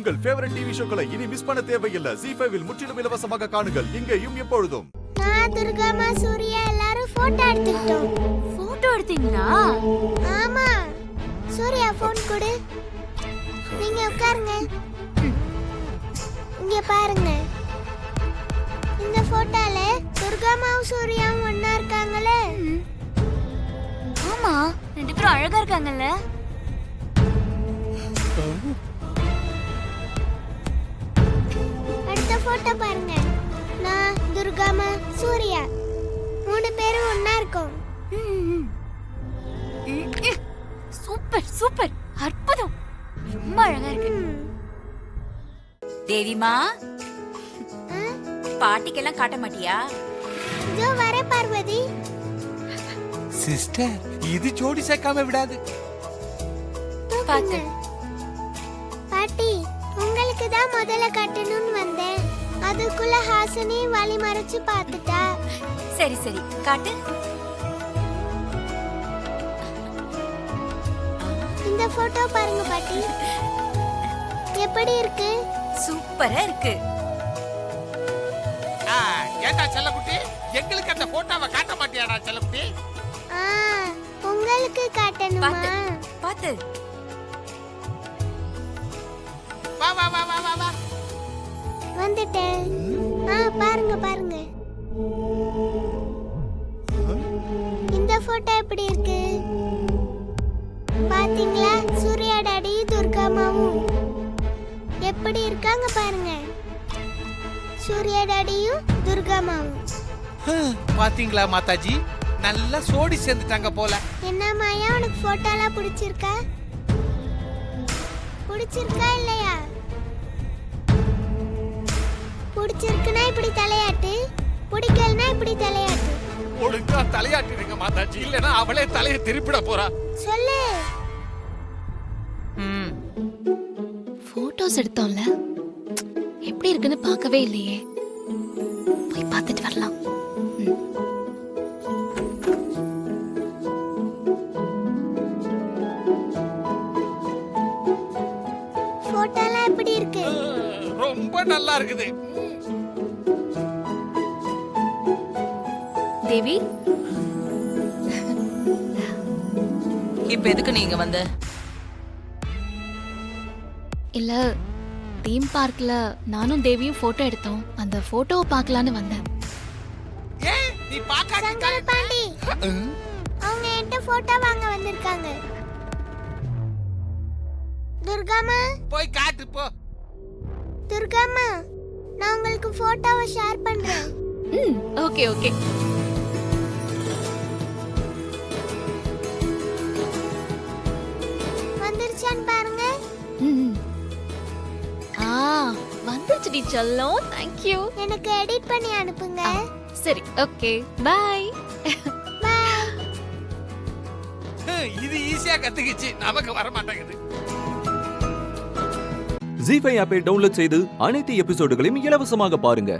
உங்கள் favourite TV ஷோக்களை இனி miss பண்ண தேவையில்லை. ஜீ5 இல் முற்றிலும் இலவசமாக காணுங்கள். இங்கேயும் எப்பொழுதும். நான் துர்காமா சூர்யா எல்லாரும் போட்டோ எடுத்துட்டோம். போட்டோ எடுத்தீங்களா? ஆமா. சூர்யா போன் கொடு. நீங்க உட்காருங்க. இங்க பாருங்க. இந்த போட்டோல துர்காமாவும் சூர்யாவும் ஒண்ணா இருக்காங்களே. ஆமா, ரெண்டு பேரும் அழகா இருக்காங்கல்ல. அடுத்த போட்டோ பாருங்க. நான் துர்காமா சூர்யா மூணு பேரும் ஒண்ணா இருக்கோம். சூப்பர் சூப்பர், அற்புதம், ரொம்ப அழகா இருக்கு. தேவிமா, பாட்டிக்கெல்லாம் காட்ட மாட்டியா? இதோ வர பார்வதி. சிஸ்டர், இது ஜோடி சேர்க்காம விடாது. பாத்து. பாட்டி, உங்களுக்கு தான் முதல்ல கட்டணும்னு வந்தேன். அதுக்குள்ள ஹாசினி வழி மறைச்சு பார்த்துட்டா. சரி சரி, காட்டு. இந்த போட்டோ பாருங்க பாட்டி. எப்படி இருக்கு? சூப்பரா இருக்கு. ஏண்டா செல்லக்குட்டி, எங்களுக்கு அந்த போட்டோவை காட்ட மாட்டியாடா செல்லக்குட்டி? உங்களுக்கு காட்டணுமா? பாத்து. வா வா வா வா வா வா. வந்துட்டேன். பாருங்க பாருங்க. இந்த போட்டோ எப்படி இருக்கு? பாத்தீங்களா? சூர்யா டாடி துர்காமாவும் எப்படி இருக்காங்க பாருங்க. சூர்யா டாடியும் துர்காமாவும். பாத்தீங்களா மாதாஜி, நல்லா சோடி சேர்ந்துட்டாங்க போல. என்ன மாயா, உனக்கு போட்டோலாம் பிடிச்சிருக்கா? பிடிச்சிருக்கா இல்லையா? பிடிச்சிருக்குன்னா இப்படி தலையாட்டு, பிடிக்கலனா இப்படி தலையாட்டு. ஒழுங்கா தலையாட்டிடுங்க மாதாஜி, இல்லனா அவளே தலையை திருப்பிட போறா. சொல்லு. போட்டோஸ் எடுத்தோம்ல, எப்படி இருக்குன்னு பார்க்கவே இல்லையே. போய் பார்த்துட்டு வரலாம். போட்டோலாம் எப்படி இருக்கு? ரொம்ப நல்லா இருக்குது. தேவி, இப்ப எதுக்கு நீங்க வந்த? இல்ல, தீம் பார்க்ல நானும் தேவியும் போட்டோ எடுத்தோம். அந்த போட்டோவை பார்க்கலான்னு வந்தேன். ஏன் நீ பாக்காட்டி சங்கர பாண்டி, அவங்க என்கிட்ட போட்டோ வாங்க வந்திருக்காங்க. துர்காமா, போய் காட்டு போ. துர்காமா, நான் உங்களுக்கு போட்டோவை ஷேர் பண்றேன். Okay okay. வந்துருச்சான்னு பாருங்க. வந்துருச்சுடி செல்லம். Thank you. எனக்கு எடிட் பண்ணி அனுப்புங்க. சரி, ஓகே, பை. இது ஈஸியா கத்துக்கிச்சு, நமக்கு வர மாட்டேங்குது. ஜீ5 ஆப்பை டவுன்லோட் செய்து அனைத்து எபிசோடுகளையும் இலவசமாக பாருங்க.